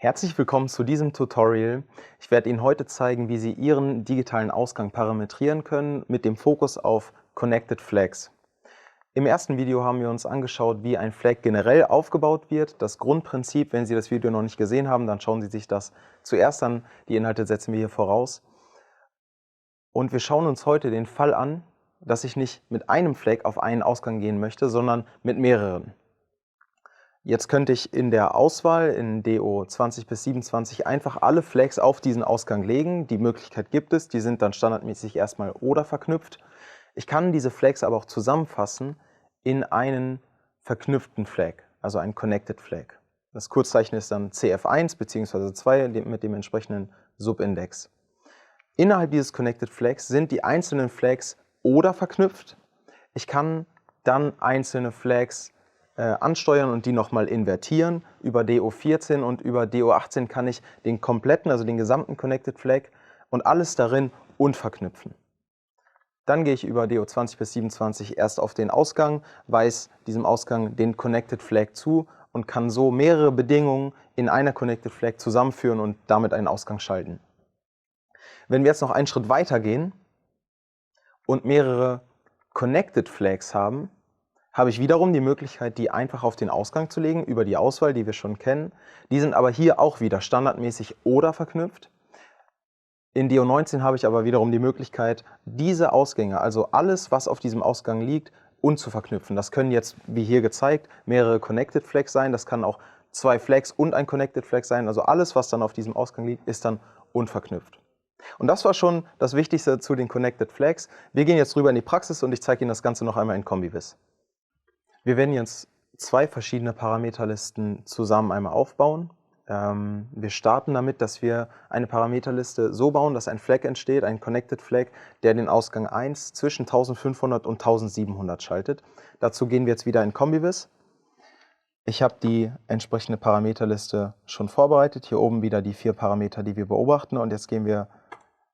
Herzlich willkommen zu diesem Tutorial. Ich werde Ihnen heute zeigen, wie Sie Ihren digitalen Ausgang parametrieren können mit dem Fokus auf Connected Flags. Im ersten Video haben wir uns angeschaut, wie ein Flag generell aufgebaut wird. Das Grundprinzip, wenn Sie das Video noch nicht gesehen haben, dann schauen Sie sich das zuerst an. Die Inhalte setzen wir hier voraus. Und wir schauen uns heute den Fall an, dass ich nicht mit einem Flag auf einen Ausgang gehen möchte, sondern mit mehreren. Jetzt könnte ich in der Auswahl in DO 20 bis 27 einfach alle Flags auf diesen Ausgang legen. Die Möglichkeit gibt es, die sind dann standardmäßig erstmal oder verknüpft. Ich kann diese Flags aber auch zusammenfassen in einen verknüpften Flag, also einen Connected Flag. Das Kurzzeichen ist dann CF1 bzw. 2 mit dem entsprechenden Subindex. Innerhalb dieses Connected Flags sind die einzelnen Flags oder verknüpft. Ich kann dann einzelne Flags ansteuern und die nochmal invertieren. Über DO14 und über DO18 kann ich den kompletten, also den gesamten Connected Flag und alles darin unverknüpfen. Dann gehe ich über DO20 bis 27 erst auf den Ausgang, weise diesem Ausgang den Connected Flag zu und kann so mehrere Bedingungen in einer Connected Flag zusammenführen und damit einen Ausgang schalten. Wenn wir jetzt noch einen Schritt weiter gehen und mehrere Connected Flags haben, habe ich wiederum die Möglichkeit, die einfach auf den Ausgang zu legen, über die Auswahl, die wir schon kennen. Die sind aber hier auch wieder standardmäßig oder verknüpft. In DO19 habe ich aber wiederum die Möglichkeit, diese Ausgänge, also alles, was auf diesem Ausgang liegt, unzuverknüpfen. Das können jetzt, wie hier gezeigt, mehrere Connected Flags sein. Das kann auch 2 Flags und ein Connected Flag sein. Also alles, was dann auf diesem Ausgang liegt, ist dann unverknüpft. Und das war schon das Wichtigste zu den Connected Flags. Wir gehen jetzt rüber in die Praxis und ich zeige Ihnen das Ganze noch einmal in CombiVis. Wir werden jetzt 2 verschiedene Parameterlisten zusammen einmal aufbauen. Wir starten damit, dass wir eine Parameterliste so bauen, dass ein Flag entsteht, ein Connected Flag, der den Ausgang 1 zwischen 1500 und 1700 schaltet. Dazu gehen wir jetzt wieder in CombiVis. Ich habe die entsprechende Parameterliste schon vorbereitet. Hier oben wieder die 4 Parameter, die wir beobachten. Und jetzt gehen wir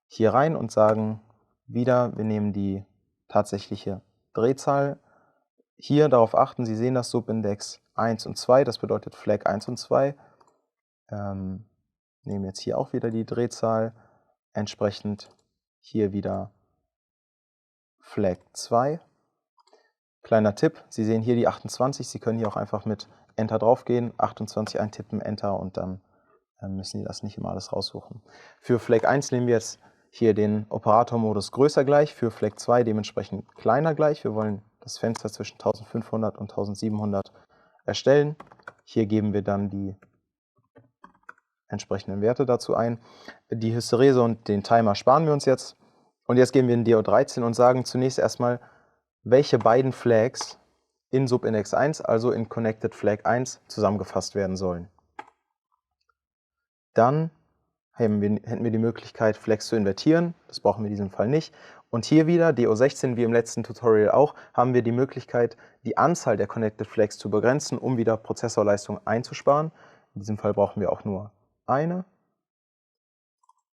hier rein und sagen wieder, wir nehmen die tatsächliche Drehzahl. Hier darauf achten, Sie sehen das Subindex 1 und 2, das bedeutet Flag 1 und 2. Nehmen jetzt hier auch wieder die Drehzahl, entsprechend hier wieder Flag 2. Kleiner Tipp, Sie sehen hier die 28, Sie können hier auch einfach mit Enter drauf gehen, 28 eintippen, Enter und dann müssen Sie das nicht immer alles raussuchen. Für Flag 1 nehmen wir jetzt hier den Operatormodus größer gleich, für Flag 2 dementsprechend kleiner gleich. Wir wollen das Fenster zwischen 1500 und 1700 erstellen. Hier geben wir dann die entsprechenden Werte dazu ein. Die Hysterese und den Timer sparen wir uns jetzt. Und jetzt gehen wir in DO13 und sagen zunächst erstmal, welche beiden Flags in Subindex 1, also in Connected Flag 1, zusammengefasst werden sollen. Dann hätten wir die Möglichkeit, Flags zu invertieren. Das brauchen wir in diesem Fall nicht. Und hier wieder, DO16 wie im letzten Tutorial auch, haben wir die Möglichkeit, die Anzahl der Connected Flags zu begrenzen, um wieder Prozessorleistung einzusparen. In diesem Fall brauchen wir auch nur eine.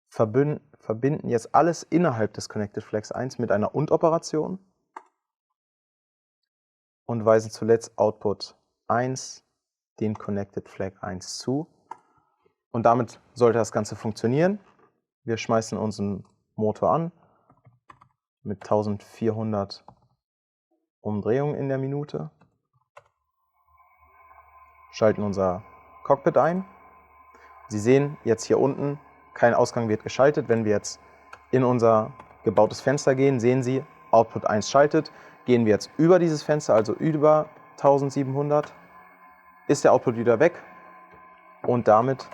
Verbinden jetzt alles innerhalb des Connected Flags 1 mit einer Und-Operation und weisen zuletzt Output 1 den Connected Flag 1 zu. Und damit sollte das Ganze funktionieren. Wir schmeißen unseren Motor an mit 1400 Umdrehungen in der Minute. Schalten unser Cockpit ein. Sie sehen jetzt hier unten, kein Ausgang wird geschaltet. Wenn wir jetzt in unser gebautes Fenster gehen, sehen Sie, Output 1 schaltet. Gehen wir jetzt über dieses Fenster, also über 1700, ist der Output wieder weg. Und damit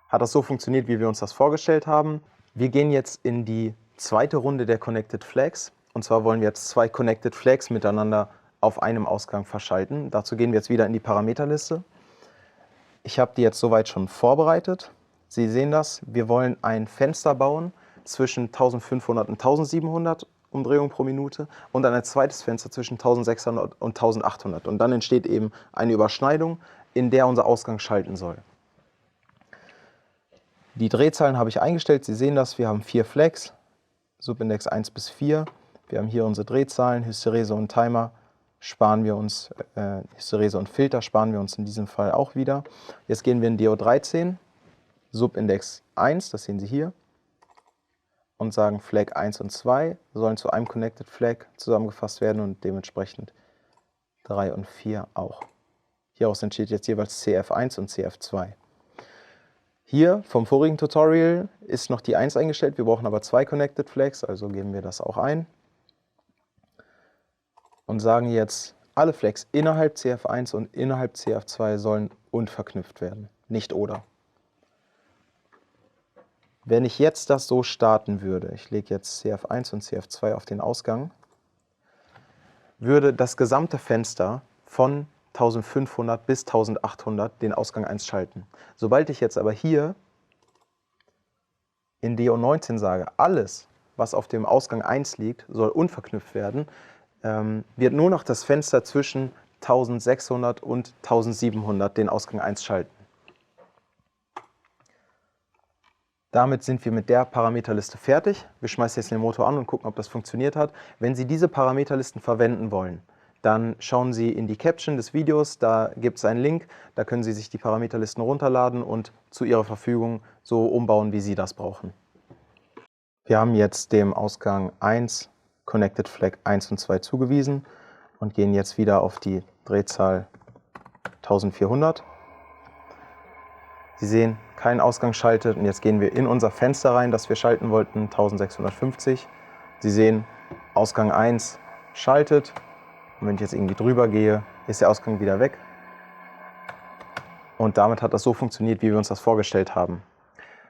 hat das so funktioniert, wie wir uns das vorgestellt haben. Wir gehen jetzt in die zweite Runde der Connected Flags. Und zwar wollen wir jetzt 2 Connected Flags miteinander auf einem Ausgang verschalten. Dazu gehen wir jetzt wieder in die Parameterliste. Ich habe die jetzt soweit schon vorbereitet. Sie sehen das, wir wollen ein Fenster bauen zwischen 1500 und 1700 Umdrehungen pro Minute und dann ein zweites Fenster zwischen 1600 und 1800. Und dann entsteht eben eine Überschneidung, in der unser Ausgang schalten soll. Die Drehzahlen habe ich eingestellt. Sie sehen das, wir haben 4 Flags, Subindex 1 bis 4. Wir haben hier unsere Drehzahlen, Hysterese und Timer sparen wir uns, Hysterese und Filter sparen wir uns in diesem Fall auch wieder. Jetzt gehen wir in DO13, Subindex 1, das sehen Sie hier, und sagen Flag 1 und 2 sollen zu einem Connected Flag zusammengefasst werden und dementsprechend 3 und 4 auch. Hieraus entsteht jetzt jeweils CF1 und CF2. Hier vom vorigen Tutorial ist noch die 1 eingestellt, wir brauchen aber 2 Connected Flags, also geben wir das auch ein. Und sagen jetzt, alle Flags innerhalb CF1 und innerhalb CF2 sollen und verknüpft werden, nicht oder. Wenn ich jetzt das so starten würde, ich lege jetzt CF1 und CF2 auf den Ausgang, würde das gesamte Fenster von 1500 bis 1800 den Ausgang 1 schalten. Sobald ich jetzt aber hier in DO19 sage, alles, was auf dem Ausgang 1 liegt, soll unverknüpft werden, wird nur noch das Fenster zwischen 1600 und 1700 den Ausgang 1 schalten. Damit sind wir mit der Parameterliste fertig. Wir schmeißen jetzt den Motor an und gucken, ob das funktioniert hat. Wenn Sie diese Parameterlisten verwenden wollen, dann schauen Sie in die Caption des Videos, da gibt es einen Link, da können Sie sich die Parameterlisten runterladen und zu Ihrer Verfügung so umbauen, wie Sie das brauchen. Wir haben jetzt dem Ausgang 1 Connected Flag 1 und 2 zugewiesen und gehen jetzt wieder auf die Drehzahl 1400. Sie sehen, kein Ausgang schaltet und jetzt gehen wir in unser Fenster rein, das wir schalten wollten, 1650. Sie sehen, Ausgang 1 schaltet und wenn ich jetzt irgendwie drüber gehe, ist der Ausgang wieder weg. Und damit hat das so funktioniert, wie wir uns das vorgestellt haben.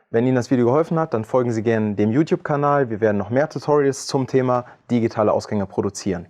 Wenn Ihnen das Video geholfen hat, dann folgen Sie gerne dem YouTube-Kanal. Wir werden noch mehr Tutorials zum Thema digitale Ausgänge produzieren.